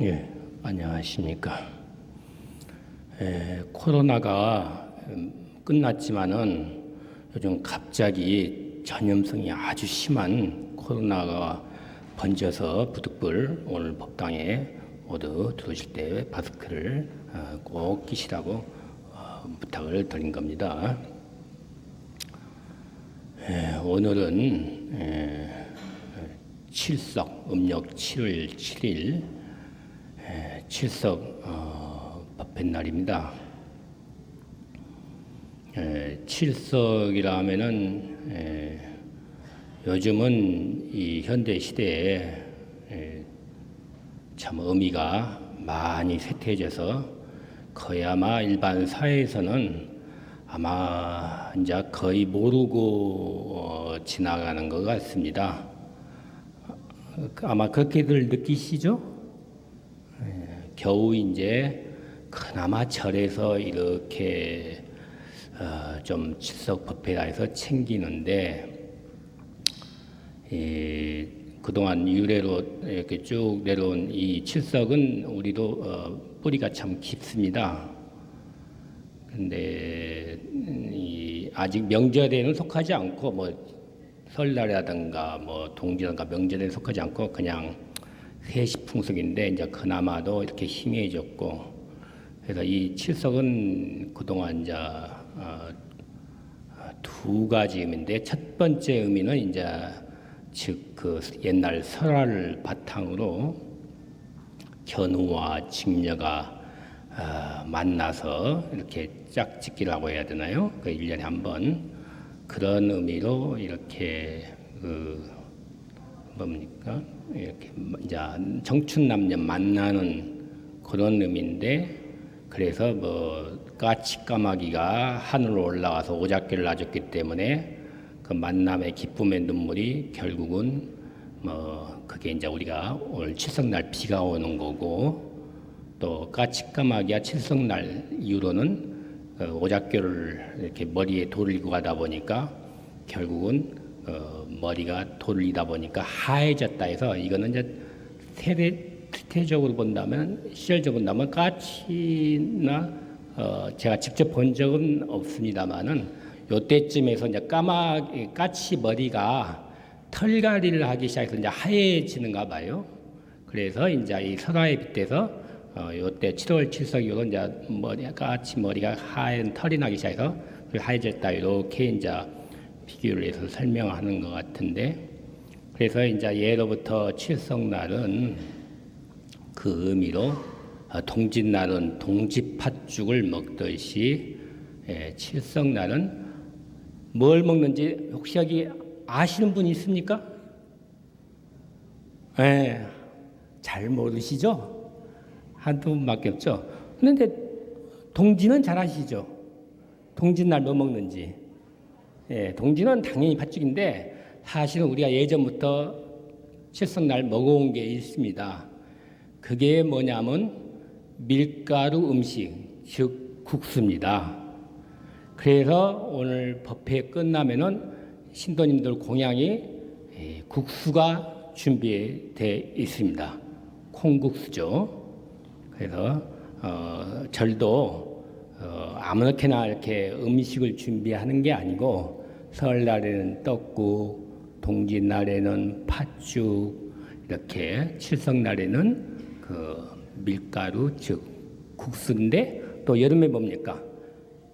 예, 안녕하십니까. 코로나가 끝났지만은 요즘 갑자기 전염성이 아주 심한 코로나가 번져서 부득불 오늘 법당에 모두 들어오실 때 마스크를 꼭 끼시라고 부탁을 드린 겁니다. 오늘은 칠석 음력 7월 7일 칠석 법회 날입니다. 칠석이라 하면은 요즘은 이 현대 시대에 참 의미가 많이 쇠퇴해져서 거의 아마 일반 사회에서는 아마 이제 거의 모르고 지나가는 것 같습니다. 아마 그렇게들 느끼시죠? 겨우 이제 그나마 절에서 이렇게 좀 칠석 법회라 해서 챙기는데 그동안 유래로 이렇게 쭉 내려온 이 칠석은 우리도 뿌리가 참 깊습니다. 근데 아직 명절에는 속하지 않고 뭐 설날이라든가 뭐 동지라든가 명절에 속하지 않고 그냥 세시풍속인데 이제 그나마도 이렇게 희미해졌고, 그래서 이 칠석은 그동안 이제 두 가지 의미인데, 첫 번째 의미는 이제 즉 그 옛날 설화를 바탕으로 견우와 직녀가 만나서 이렇게 짝짓기라고 해야 되나요? 그 1년에 한 번 그런 의미로 이렇게 뭡니까? 이렇게 이제 청춘 남녀 만나는 그런 의미인데, 그래서 뭐 까치까마귀가 하늘로 올라와서 오작교를 놔줬기 때문에 그 만남의 기쁨의 눈물이 결국은 뭐 그게 이제 우리가 오늘 칠석날 비가 오는 거고, 또 까치까마귀가 칠석날 이후로는 오작교를 이렇게 머리에 돌리고 가다 보니까 결국은 머리가 돌리다 보니까 하얘졌다 해서, 이거는 이제 세대적으로 본다면, 시절적으로 본다면 까치나 제가 직접 본 적은 없습니다만은 요때쯤에서 이제 까치 머리가 털갈이를 하기 시작해서 이제 하얘지는가 봐요. 그래서 이제 이 설화에 빗대서 요때 7월 칠석 이후로 이제 까치 머리가 하얀 털이 나기 시작해서 하얘졌다, 이렇게 이제 비교를 해서 설명하는 것 같은데, 그래서 이제 예로부터 칠석날은 그 의미로 동짓날은 동지팥죽을 먹듯이 칠석날은 뭘 먹는지 혹시 여기 아시는 분 있습니까? 잘 모르시죠? 한두 분밖에 없죠. 그런데 동지는 잘 아시죠? 동짓날 뭐 먹는지. 동지는 당연히 팥죽인데, 사실은 우리가 예전부터 칠석날 먹어온 게 있습니다. 그게 뭐냐면 밀가루 음식, 즉 국수입니다. 그래서 오늘 법회 끝나면은 신도님들 공양이 국수가 준비되어 있습니다. 콩국수죠. 그래서 절도 아무렇게나 이렇게 음식을 준비하는 게 아니고, 설날에는 떡국, 동짓날에는 팥죽, 이렇게 칠석날에는 그 밀가루 즉 국수인데, 또 여름에 뭡니까?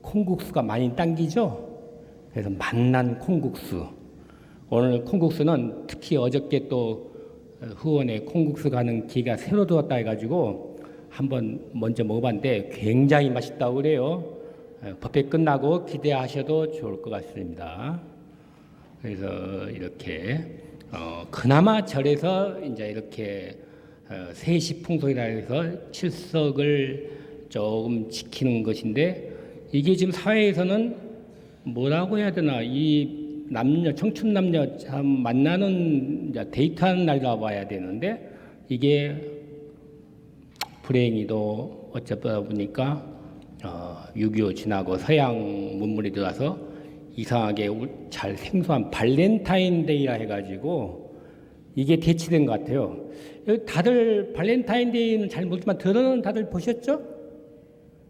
콩국수가 많이 당기죠. 그래서 맛난 콩국수. 오늘 콩국수는 특히 어저께 또 후원에 콩국수 가는 기회가 새로 들었다 해가지고 한번 먼저 먹어봤는데 굉장히 맛있다고 그래요. 법회 끝나고 기대하셔도 좋을 것 같습니다. 그래서 이렇게 그나마 절에서 이제 이렇게 세시풍속이라 해서 칠석을 조금 지키는 것인데, 이게 지금 사회에서는 뭐라고 해야 되나, 이 남녀, 청춘 남녀 참 만나는 데이트하는 날이라고 봐야 되는데, 이게 불행히도 어쩌다 보니까 6.25 지나고 서양 문물이 들어와서 이상하게 잘 생소한 발렌타인데이라 해가지고 이게 대치된 것 같아요. 다들 발렌타인데이는 잘 모르지만 들어는 다들 보셨죠?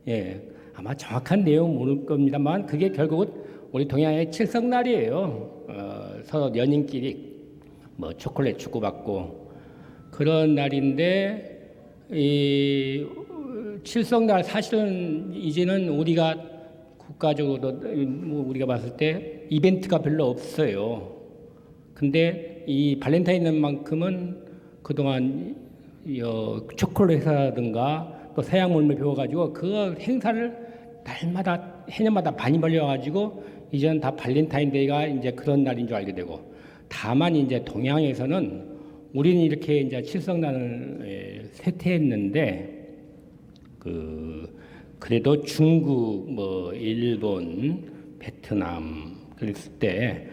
예, 아마 정확한 내용 모를 겁니다만 그게 결국은 우리 동양의 칠성날이에요. 서로 연인끼리 뭐 초콜릿 주고받고 그런 날인데 이 칠성날 사실은 이제는 우리가 국가적으로 뭐 우리가 봤을 때 이벤트가 별로 없어요. 근데 이 발렌타인데이만큼은 그동안 초콜릿 회사라든가 또 서양물을 배워가지고 그 행사를 날마다 해년마다 많이 벌려가지고 이제는 다 발렌타인데이가 이제 그런 날인 줄 알게 되고 다만 이제 동양에서는 우리는 이렇게 이제 칠성날을 쇠퇴했는데 그래도 중국 뭐 일본 베트남 그랬을 때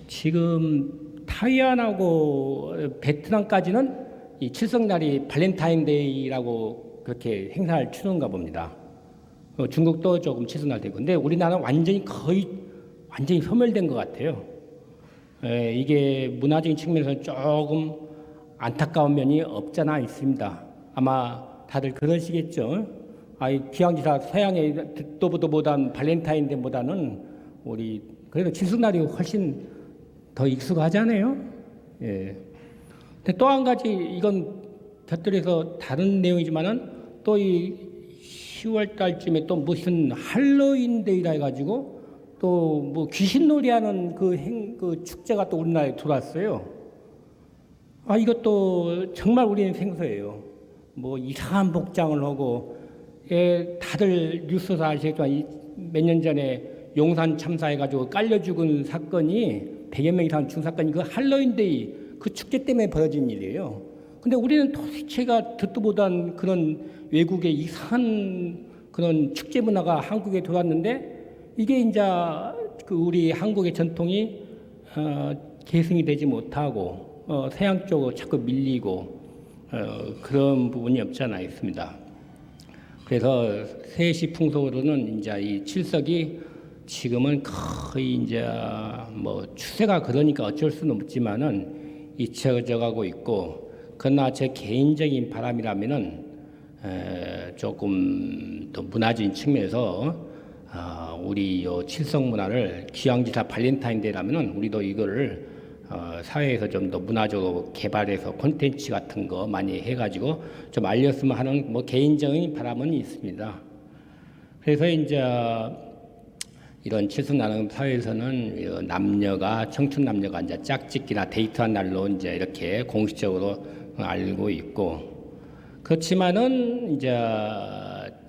지금 타이완하고 베트남까지는 이 칠성날이 발렌타인데이라고 그렇게 행사를 추는가 봅니다. 중국도 조금 칠성날 되고, 근데 우리나라는 완전히 소멸된 것 같아요. 이게 문화적인 측면에서 조금 안타까운 면이 없잖아 있습니다. 아마 다들 그러시겠죠. 기왕지사 서양의 듣도보다는 발렌타인데이보다는 우리 그래도 칠성날이 훨씬 더 익숙하잖아요. 예. 근데 또 한 가지 이건 곁들여서 다른 내용이지만은 또 이 10월 달쯤에 또 무슨 할로윈데이라 해가지고 또 뭐 귀신놀이하는 그 축제가 또 우리나라에 들어왔어요. 이것도 정말 우리는 생소해요. 뭐 이상한 복장을 하고 다들 뉴스에서 아시겠지만 몇 년 전에 용산 참사해가지고 깔려 죽은 사건이 100여 명 이상 죽은 사건이 그 할로윈데이 그 축제 때문에 벌어진 일이에요. 근데 우리는 도대체가 듣도 못한 그런 외국의 이상한 그런 축제 문화가 한국에 들어왔는데 이게 이제 그 우리 한국의 전통이 계승이 되지 못하고 서양 쪽으로 자꾸 밀리고 그런 부분이 없지 않아 있습니다. 그래서 세시 풍속으로는 이제 이 칠석이 지금은 거의 이제 뭐 추세가 그러니까 어쩔 수는 없지만은 잊혀져가고 있고, 그러나 제 개인적인 바람이라면은 조금 더 문화적인 측면에서 우리 요 칠성 문화를 기왕지사 발렌타인데이라면은 우리도 이거를 사회에서 좀 더 문화적으로 개발해서 콘텐츠 같은 거 많이 해가지고 좀 알렸으면 하는 뭐 개인적인 바람은 있습니다. 그래서 이제 이런 칠성나는 사회에서는 남녀가 청춘 남녀가 이제 짝짓기나 데이트한 날로 이제 이렇게 공식적으로 알고 있고, 그렇지만은 이제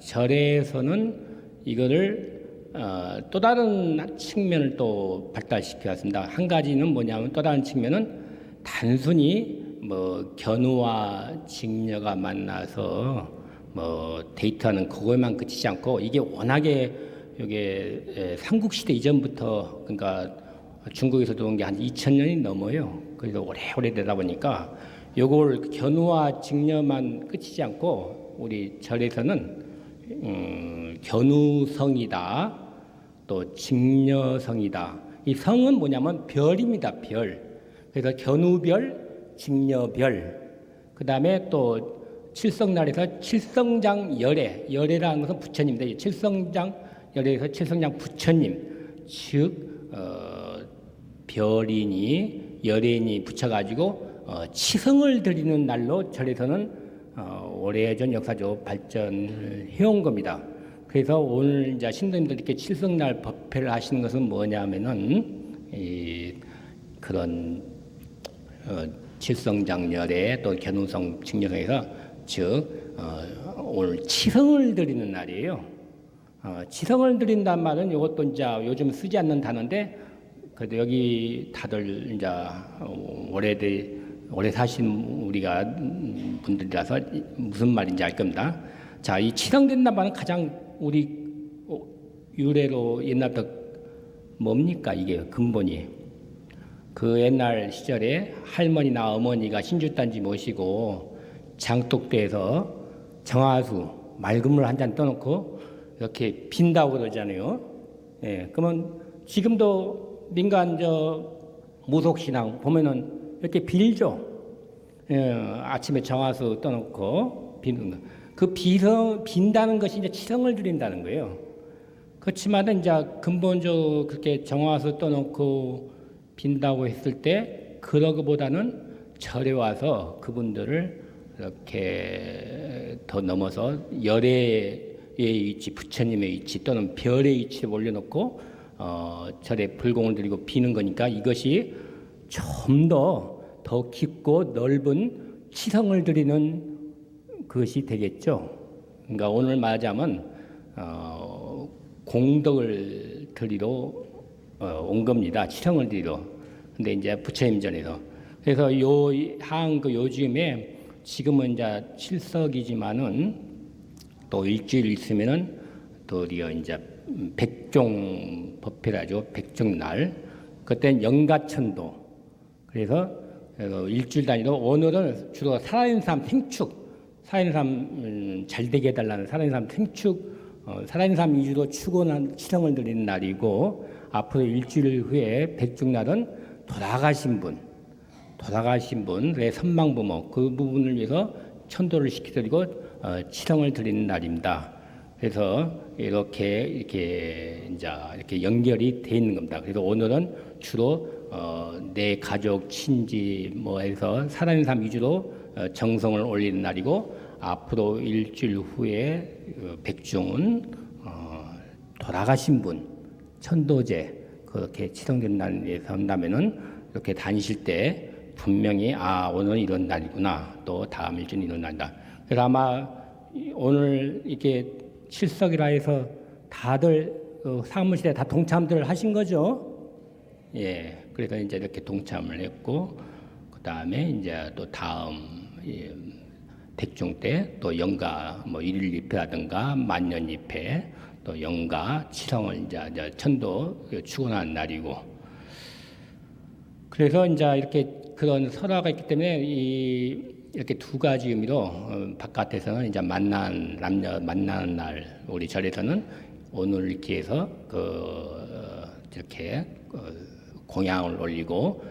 절에서는 이거를 또 다른 측면을 또 발달시켰습니다. 한 가지는 뭐냐면 또 다른 측면은 단순히 뭐 견우와 직녀가 만나서 뭐 데이트하는 그거에만 그치지 않고 이게 워낙에 이게 삼국시대 이전부터 그러니까 중국에서도 온 게 한 2000년이 넘어요. 그래서 오래 되다 보니까 요걸 견우와 직녀만 끝이지 않고 우리 절에서는 견우성이다 또 직녀성이다. 이 성은 뭐냐면 별입니다. 별. 그래서 견우별, 직녀별. 그 다음에 또 칠성날에서 칠성장 열애라는 것은 부처님인데 칠성장 열애에서 칠성장 부처님, 즉 별이니 열애니 붙여가지고 치성을 드리는 날로 절에서는 오래전 역사적으로 발전을 해온 겁니다. 그래서 오늘 이제 신도님들 이렇게 칠성날 법회를 하시는 것은 뭐냐면은 그런 칠성장열애 또 견우성 직녀성에서 즉 오늘 치성을 드리는 날이에요. 치성을 드린단 말은 이것도 이제 요즘 쓰지 않는 단어인데 그래도 여기 다들 이제 오래 사신 우리가 분들이라서 무슨 말인지 알 겁니다. 자, 이 치성된단 말은 가장 우리 유래로 옛날부터 뭡니까 이게 근본이 그 옛날 시절에 할머니나 어머니가 신주단지 모시고 장독대에서 정화수 맑은 물 한 잔 떠놓고 이렇게 빈다고 그러잖아요. 예, 그러면 지금도 민간 모속신앙 보면은 이렇게 빌죠. 아침에 정화수 떠놓고 비는 거. 빈다는 것이 이제 치성을 드린다는 거예요. 그렇지만 이제 근본적으로 그렇게 정화수 떠놓고 빈다고 했을 때 그러기보다는 절에 와서 그분들을 이렇게 더 넘어서 열애의 위치, 부처님의 위치 또는 별의 위치에 올려놓고 절에 불공을 드리고 비는 거니까 이것이 좀 더 깊고 넓은 치성을 드리는 그것이 되겠죠. 그러니까 오늘 말하자면 공덕을 드리러 온 겁니다. 치성을 드리러. 근데 이제 부처님 전에서. 그래서 요즘에 지금은 이제 칠석이지만은 또 일주일 있으면은 또 우리가 이제 백종 법회라죠. 백종날. 그때는 영가천도. 그래서 일주일 단위로 오늘은 주로 살아있는 사람 생축, 살아있는 사람 잘 되게 해달라는 살아있는 사람 생축, 살아있는 사람 위주로 추구하는 치성을 드리는 날이고 앞으로 일주일 후에 백중날은 돌아가신 분의 선망부모 그 부분을 위해서 천도를 시켜드리고 치성을 드리는 날입니다. 그래서 이렇게 이렇게 연결이 돼 있는 겁니다. 그래서 오늘은 주로 내 가족, 친지 해서 살아있는 삶 위주로 정성을 올리는 날이고 앞으로 일주일 후에 백중은 돌아가신 분, 천도제 그렇게 치성되는 날에서 한다면은 이렇게 다니실 때 분명히 오늘은 이런 날이구나 또 다음 일주는 이런 날이다. 그래서 아마 오늘 이렇게 칠석이라 해서 다들 사무실에 다 동참들 하신 거죠? 예. 그래서 이제 이렇게 동참을 했고, 그 다음에 이제 또 다음 백중 때 또 영가 일일 입회라든가 만년 입회, 또 영가 치성을 이제 천도 축원하는 날이고, 그래서 이제 이렇게 그런 설화가 있기 때문에 이렇게 두 가지 의미로 바깥에서는 이제 남녀 만나는 날, 우리 절에서는 오늘 이렇게 해서 이렇게 공양을 올리고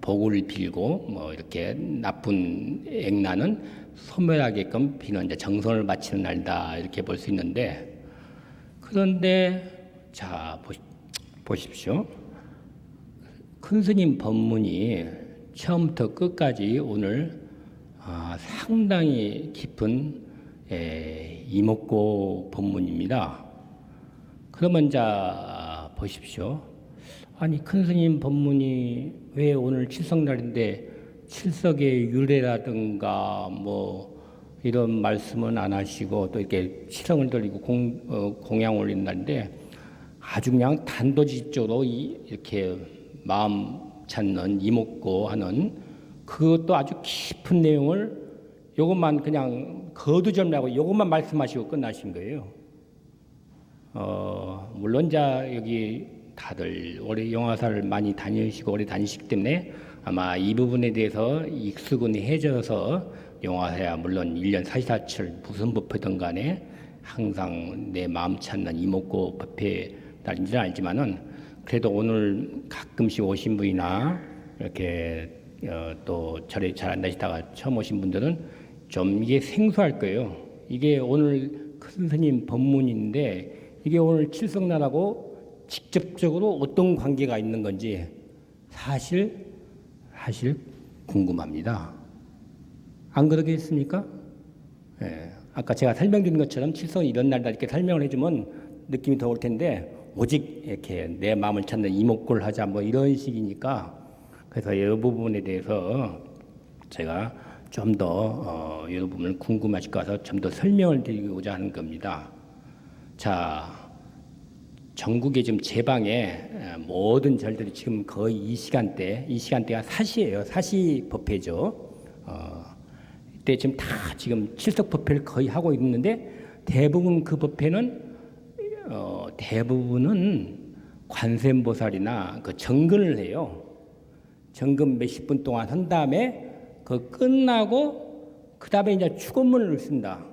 복을 빌고 이렇게 나쁜 액나는 소멸하게끔 비는 이제 정성을 바치는 날이다 이렇게 볼 수 있는데 그런데 자 보십시오. 큰 스님 법문이 처음부터 끝까지 오늘 상당히 깊은 이목고 법문입니다. 그러면 자 보십시오. 아니 큰 스님 법문이 왜 오늘 칠석날인데 칠석의 유래라든가 이런 말씀은 안 하시고 또 이렇게 치성을 드리고 공양 올리는 날인데 아주 그냥 단도직입적으로 이렇게 마음 찾는 이목고 하는 그것도 아주 깊은 내용을 요것만 그냥 거두절미하고 요것만 말씀하시고 끝나신 거예요. 물론 여기 다들 오래 영화사를 많이 다니시고 오래 다니시기 때문에 아마 이 부분에 대해서 익숙은 해져서 영화사야 물론 1년 44철 무슨 법회든 간에 항상 내 마음 찾는 이목고 법회 날인지는 알지만은 그래도 오늘 가끔씩 오신 분이나 이렇게 또 절에 잘 안 다니시다가 처음 오신 분들은 좀 이게 생소할 거예요. 이게 오늘 큰 스님 법문인데 이게 오늘 칠석날하고 직접적으로 어떤 관계가 있는 건지 사실 궁금합니다. 안 그러겠습니까? 예. 아까 제가 설명드린 것처럼 칠성은 이런 날다 이렇게 설명을 해주면 느낌이 더 올 텐데 오직 이렇게 내 마음을 찾는 이목고를 하자 이런 식이니까 그래서 이 부분에 대해서 제가 좀 더 이 부분을 궁금하실 것 같아서 좀 더 설명을 드리고자 하는 겁니다. 자, 전국에 지금 제방에 모든 절들이 지금 거의 이 시간대가 사시예요. 사시 법회죠. 이때 지금 지금 칠석 법회를 거의 하고 있는데 대부분 그 법회는 대부분은 관세음보살이나 그 정근을 해요. 정근 몇십 분 동안 한 다음에 그 끝나고 그 다음에 이제 축원문을 씁니다.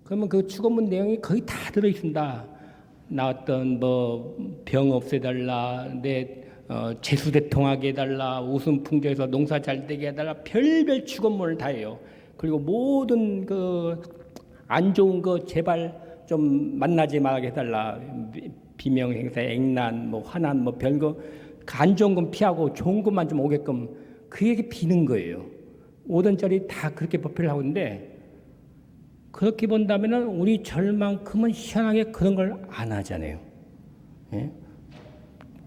그러면 그 축원문 내용이 거의 다 들어 있습니다. 나왔던 병 없애달라, 내 재수대통하게 해달라, 웃음 풍조해서 농사 잘 되게 해달라, 별별 축원문을 다 해요. 그리고 모든 그 안 좋은 거 제발 좀 만나지 말게 해달라. 비명 행사, 액난, 뭐 화난, 뭐 별거 안 좋은 건 피하고 좋은 것만 좀 오게끔 그 얘기 비는 거예요. 오던 절이 다 그렇게 법회를 하고 있는데, 그렇게 본다면은 우리 절만큼은 희한하게 그런 걸 안 하잖아요. 예?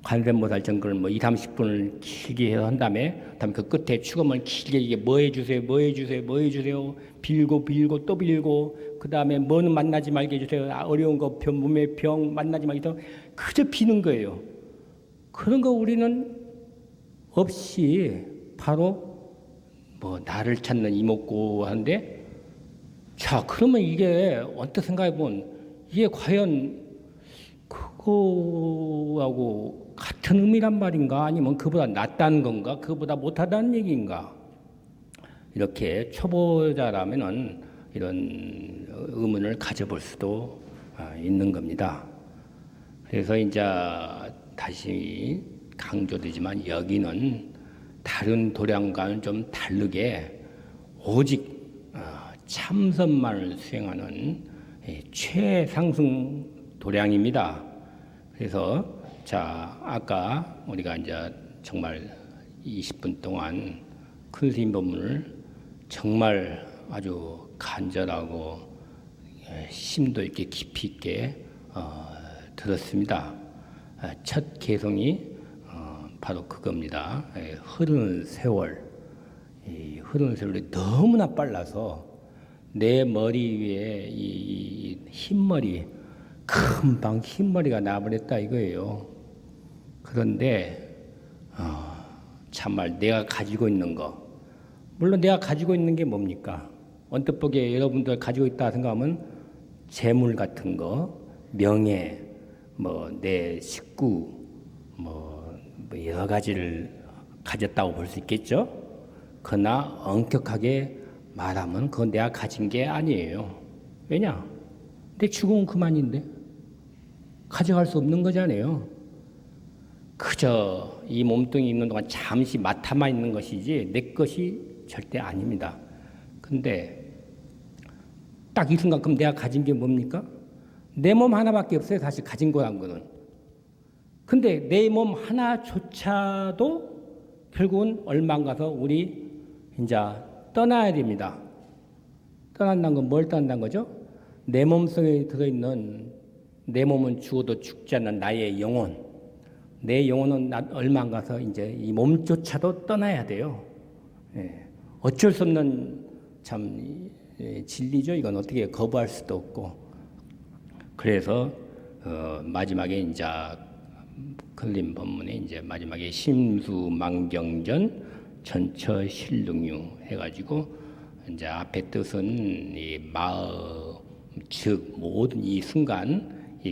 관세음보살 정글을 뭐 2, 30분을 길게 해서 한 다음에 그 끝에 축음을 길게 이게 뭐 해주세요, 뭐 해주세요, 뭐 해주세요, 빌고 빌고 또 빌고, 그 다음에 뭐는 만나지 말게 해주세요, 어려운 거 몸의 병 만나지 말게 해서 그저 비는 거예요. 그런 거 우리는 없이 바로 뭐 나를 찾는 이목구 하는데, 자 그러면 이게 언뜻 생각해 보면 이게 과연 그거하고 같은 의미란 말인가, 아니면 그보다 낫다는 건가, 그보다 못하다는 얘기인가? 이렇게 초보자라면은 이런 의문을 가져볼 수도 있는 겁니다. 그래서 이제 다시 강조되지만 여기는 다른 도량과는 좀 다르게 오직 참선만을 수행하는 최상승 도량입니다. 그래서 자 아까 우리가 이제 정말 20분 동안 큰 스님 법문을 정말 아주 간절하고 심도 있게 깊이 있게 들었습니다. 첫 개성이 바로 그겁니다. 흐르는 세월. 이 흐르는 세월이 너무나 빨라서 내 머리 위에 이 흰머리, 금방 흰머리가 나버렸다 이거예요. 그런데 참말 내가 가지고 있는 거, 물론 내가 가지고 있는 게 뭡니까? 언뜻 보기에 여러분들 가지고 있다 생각하면 재물 같은 거, 명예, 뭐 내 식구, 뭐 여러 가지를 가졌다고 볼 수 있겠죠? 그러나 엄격하게 말하면 그건 내가 가진 게 아니에요. 왜냐? 내 죽으면 그만인데 가져갈 수 없는 거잖아요. 그저 이 몸뚱이 있는 동안 잠시 맡아만 있는 것이지 내 것이 절대 아닙니다. 근데 딱 이 순간 그럼 내가 가진 게 뭡니까? 내 몸 하나밖에 없어요. 사실 가진 거란 거는. 근데 내 몸 하나조차도 결국은 얼마 안 가서 우리 이제 떠나야 됩니다. 떠난다는 건 뭘 떠난다는 거죠? 내 몸속에 들어있는, 내 몸은 죽어도 죽지 않는 나의 영혼, 내 영혼은 얼마 안 가서 이제 이 몸조차도 떠나야 돼요. 예. 어쩔 수 없는 참 진리죠. 이건 어떻게 거부할 수도 없고. 그래서 마지막에 이제 클림 법문에 이제 마지막에 심수망경전 전처실능유 해가지고 이제 앞에 뜻은 이 마음, 즉 모든 이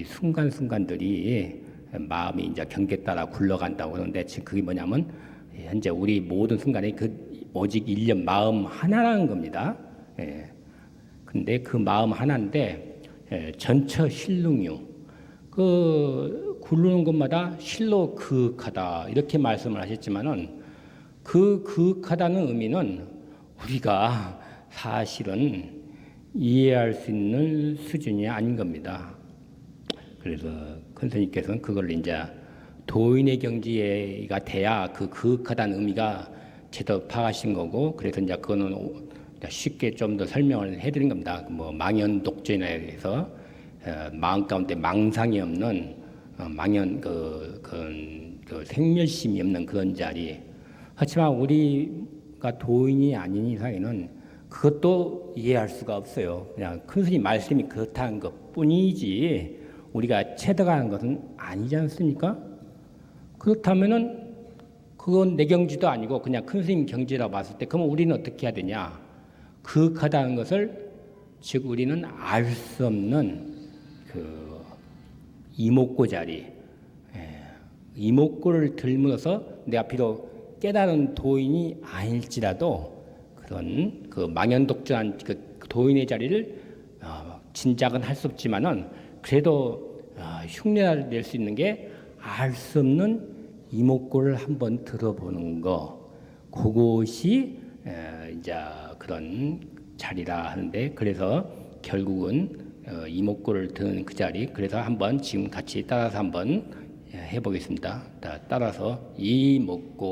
순간순간들이 마음이 이제 경계 따라 굴러간다고 그러는데, 즉 그게 뭐냐면 현재 우리 모든 순간에 그 오직 일념 마음 하나라는 겁니다. 예. 근데 그 마음 하나인데 전처실능유, 그 굴르는 것마다 실로 그윽하다 이렇게 말씀을 하셨지만은, 그 그윽하다는 의미는 우리가 사실은 이해할 수 있는 수준이 아닌 겁니다. 그래서 큰 스님께서는 그걸 이제 도인의 경지가 돼야 그 그윽하다는 의미가 제대로 파악하신 거고, 그래서 이제 그거는 쉽게 좀 더 설명을 해드린 겁니다. 뭐 망연독존에 해서 마음 가운데 망상이 없는 망연 그 생멸심이 없는 그런 자리. 하지만 우리가 도인이 아닌 이상에는 그것도 이해할 수가 없어요. 그냥 큰 스님 말씀이 그렇다는 것뿐이지 우리가 체득하는 것은 아니지 않습니까? 그렇다면은 그건 내 경지도 아니고 그냥 큰 스님 경지라고 봤을 때, 그러면 우리는 어떻게 해야 되냐? 그윽하다는 것을, 즉 우리는 알 수 없는 그 이목구 자리, 이목구를 들면서 내가 비록 깨달은 도인이 아닐지라도 그런 그 망연독존한 그 도인의 자리를 진작은 할 수 없지만은 그래도 흉내낼 수 있는 게 알 수 없는 이목구를 한번 들어보는 거, 그것이 이제 그런 자리라 하는데, 그래서 결국은 이목구를 드는 그 자리, 그래서 한번 지금 같이 따라서 한번 해보겠습니다. 따라서 이목구,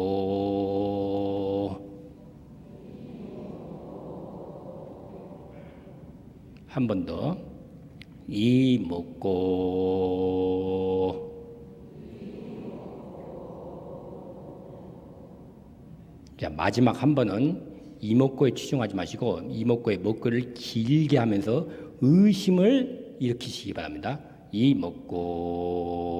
한 번 더, 이목구. 자, 마지막 한 번은 이목구에 치중하지 마시고 이목구의 목구를 길게 하면서 의심을 일으키시기 바랍니다. 이목구.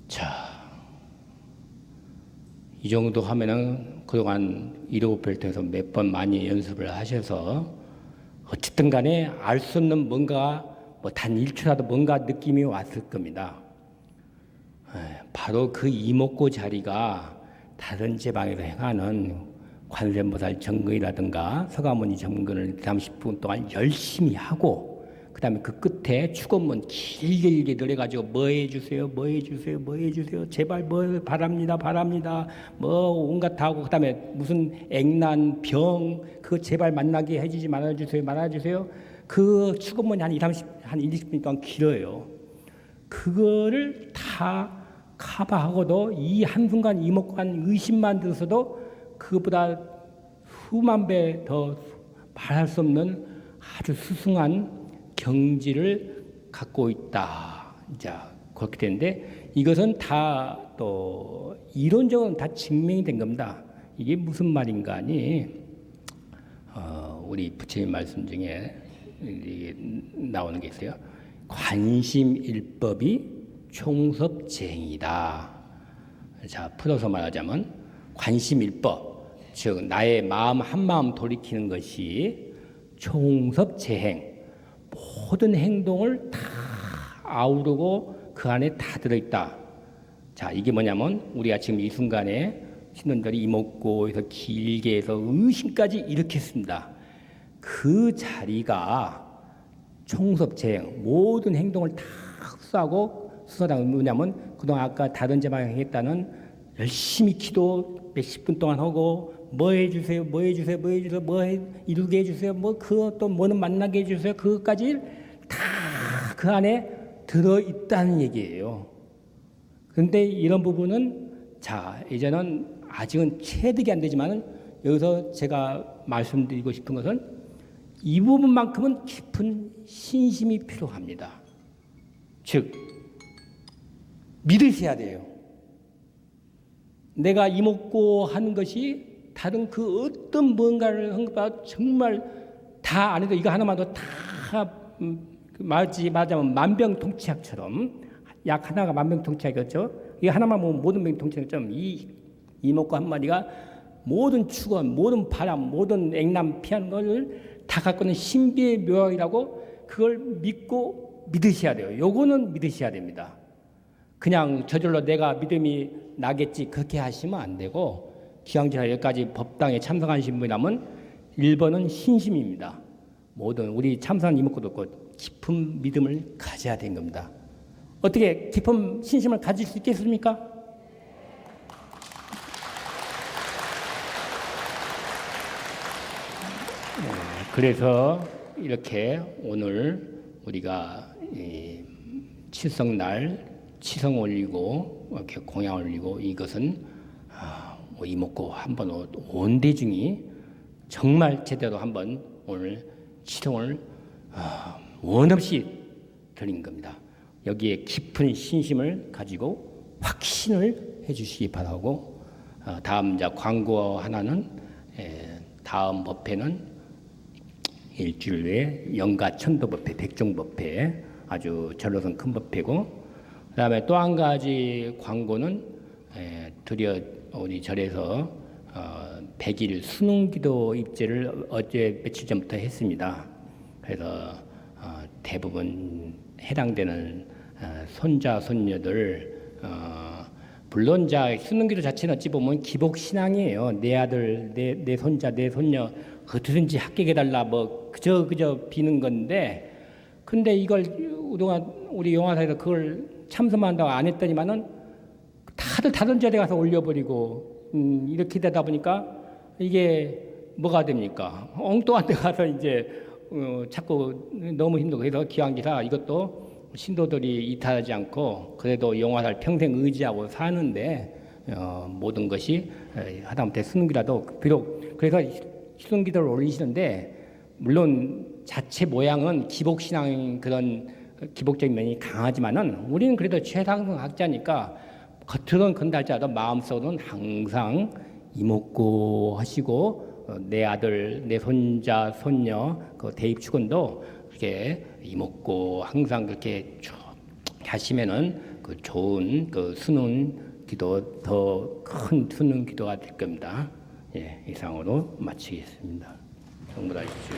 자, 이 정도 하면은 그동안 1호펠트에서 몇 번 많이 연습을 하셔서 어쨌든 간에 알 수 없는 뭔가 뭐 단 1초라도 뭔가 느낌이 왔을 겁니다. 바로 그 이목구 자리가 다른 제방에서 행하는 관세음보살 정근이라든가 서가모니 정근을 30분 동안 열심히 하고, 그 다음에 그 끝에 축원문 길게 늘어가지고 뭐 해주세요, 뭐 해주세요, 뭐 해주세요, 제발 뭐 바랍니다, 바랍니다, 뭐 온갖 다 하고, 그 다음에 무슨 액난, 병, 그거 제발 만나게 해주지 말아주세요, 말아주세요. 그 축원문이 한 20분 동안 길어요. 그거를 다 커버하고도 이 한순간 이목구한 의심만 들어서도 그것보다 수만 배 더 말할 수 없는 아주 수승한 경지를 갖고 있다. 자, 그렇게 되는데 이것은 다 또 이론적으로는 다 증명이 된 겁니다. 이게 무슨 말인가 하니 우리 부처님 말씀 중에 나오는 게 있어요. 관심일법이 총섭재행이다. 자, 풀어서 말하자면 관심일법, 즉 나의 마음 한마음 돌이키는 것이 총섭재행, 모든 행동을 다 아우르고 그 안에 다 들어있다. 자, 이게 뭐냐면 우리가 지금 이 순간에 신론들이 이목구에서 길게 해서 의심까지 일으켰습니다. 그 자리가 총섭재행, 모든 행동을 다 흡수하고 수사당 뭐냐면 그동안 아까 다른 제방에 했다는 열심히 기도 몇십 분 동안 하고 뭐 해주세요, 뭐 해주세요, 뭐 해주세요, 뭐 이루게 해주세요, 뭐 그것도 뭐는 만나게 해주세요, 그것까지 다 그 안에 들어있다는 얘기예요. 그런데 이런 부분은 자, 이제는 아직은 체득이 안 되지만 여기서 제가 말씀드리고 싶은 것은 이 부분만큼은 깊은 신심이 필요합니다. 즉 믿으셔야 돼요. 내가 이목구 하는 것이 다른 그 어떤 뭔가를 한 것보다 정말 다 안 해도 이거 하나만도 다 말하자면 만병통치약처럼 약 하나가 만병통치약이었죠. 이 하나만 보면 모든 병통치약처럼 이 이목구 한 마디가 모든 축원, 모든 바람, 모든 액남 피하는 것을 다 갖고 있는 신비의 묘학이라고 그걸 믿고 믿으셔야 돼요. 요거는 믿으셔야 됩니다. 그냥 저절로 내가 믿음이 나겠지 그렇게 하시면 안 되고, 기왕지나 여기까지 법당에 참석하신 분이라면 1번은 신심입니다. 모든 우리 참석한 이목구도 없고 깊은 믿음을 가져야 되는 겁니다. 어떻게 깊은 신심을 가질 수 있겠습니까? 그래서 이렇게 오늘 우리가 칠성날 치성 올리고 이렇게 공양 올리고, 이것은 이목구 한번 온 대중이 정말 제대로 한번 오늘 치성을 원없이 드린 겁니다. 여기에 깊은 신심을 가지고 확신을 해주시기 바라고, 다음 이제 광고 하나는 다음 법회는 일주일 후에 영가 천도법회, 백종법회, 아주 절로선 큰 법회고, 그다음에 또 한 가지 광고는 드디어 우리 절에서 100일 수능기도 입제를 어제 며칠 전부터 했습니다. 그래서 대부분 해당되는 손자 손녀들 물론 쓰는 기도 자체는 어찌 보면 기복 신앙이에요. 내 아들, 내 손자, 내 손녀 어떻게든지 합격해달라 뭐 그저 비는 건데, 근데 이걸 그동안 우리 영화사에서 그걸 참석한다고 안 했더니만은 다들 다른 자리에 가서 올려버리고 이렇게 되다 보니까 이게 뭐가 됩니까? 엉뚱한 데 가서 이제 자꾸 너무 힘들고, 그래서 기왕기사 이것도 신도들이 이탈하지 않고 그래도 영화사를 평생 의지하고 사는데 모든 것이 하다못해 수능기라도 비록 그래서 수능기도를 올리시는데, 물론 자체 모양은 기복신앙 그런 기복적인 면이 강하지만은 우리는 그래도 최상승 학자니까 겉으로는 건달자도 마음속으로는 항상 이목구 하시고 내 아들, 내 손자, 손녀 그 대입 축원도 그렇게 이목구 항상 그렇게 쭉 하시면은 그 좋은 그 수능 기도, 더 큰 수능 기도가 될 겁니다. 예, 이상으로 마치겠습니다. 정부 다십시오.